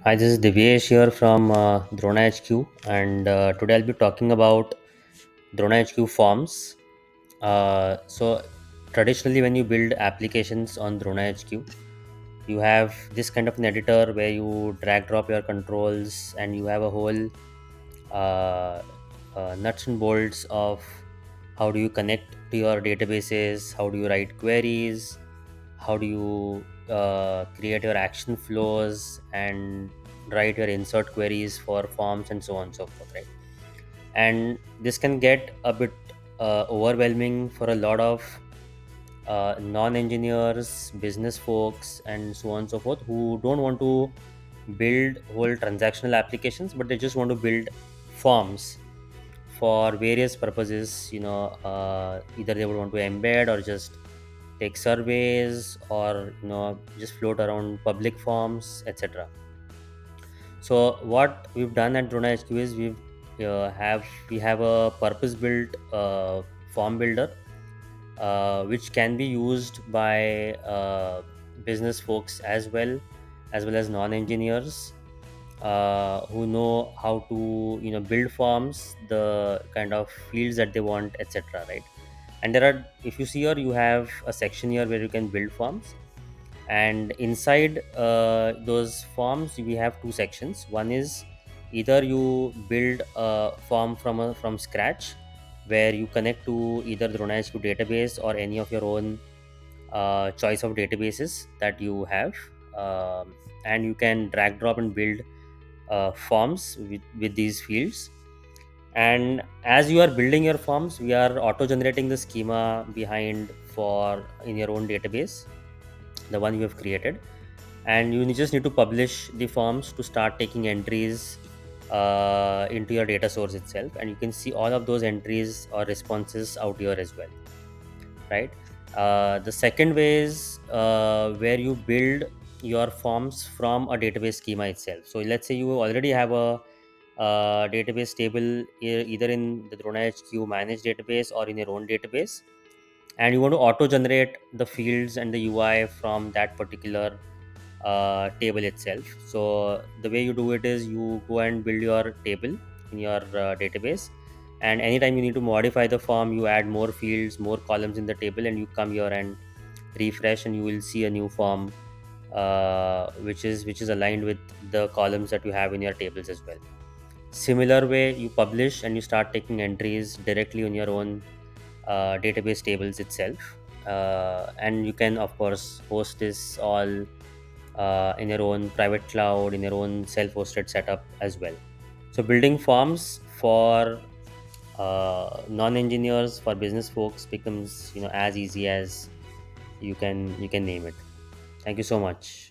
Hi, this is Divyesh here from DronaHQ, and today I'll be talking about DronaHQ Forms. So, traditionally, when you build applications on DronaHQ, you have this kind of an editor where you drag drop your controls, and you have a whole uh, nuts and bolts of how do you connect to your databases, how do you write queries, how do you create your action flows and write your insert queries for forms and so on and so forth, right? And this can get a bit overwhelming for a lot of non-engineers, business folks, and so on and so forth, who don't want to build whole transactional applications, but they just want to build forms for various purposes. Either they would want to embed or just take surveys, or just float around public forms, etc. So what we've done at DronaHQ is we have a purpose built form builder, which can be used by business folks as well as non-engineers, who know how to build forms, the kind of fields that they want, etc., right? And there are, if you see here, you have a section here where you can build forms, and inside those forms we have two sections. One is either you build a form from scratch, where you connect to either the DronaHQ database or any of your own choice of databases that you have, and you can drag drop and build forms with these fields. And as you are building your forms, we are auto generating the schema behind for in your own database, the one you have created. And you just need to publish the forms to start taking entries into your data source itself, and you can see all of those entries or responses out here as well, right? The second way is where you build your forms from a database schema itself. So let's say you already have a database table, either in the DronaHQ managed database or in your own database, and you want to auto generate the fields and the UI from that particular table itself. So the way you do it is you go and build your table in your database, and anytime you need to modify the form, you add more fields, more columns in the table, and you come here and refresh, and you will see a new form, which is aligned with the columns that you have in your tables as well. Similar way, you publish and you start taking entries directly on your own database tables itself, and you can of course host this all in your own private cloud, in your own self-hosted setup as well. So building forms for non-engineers, for business folks, becomes as easy as you can name it. Thank you so much.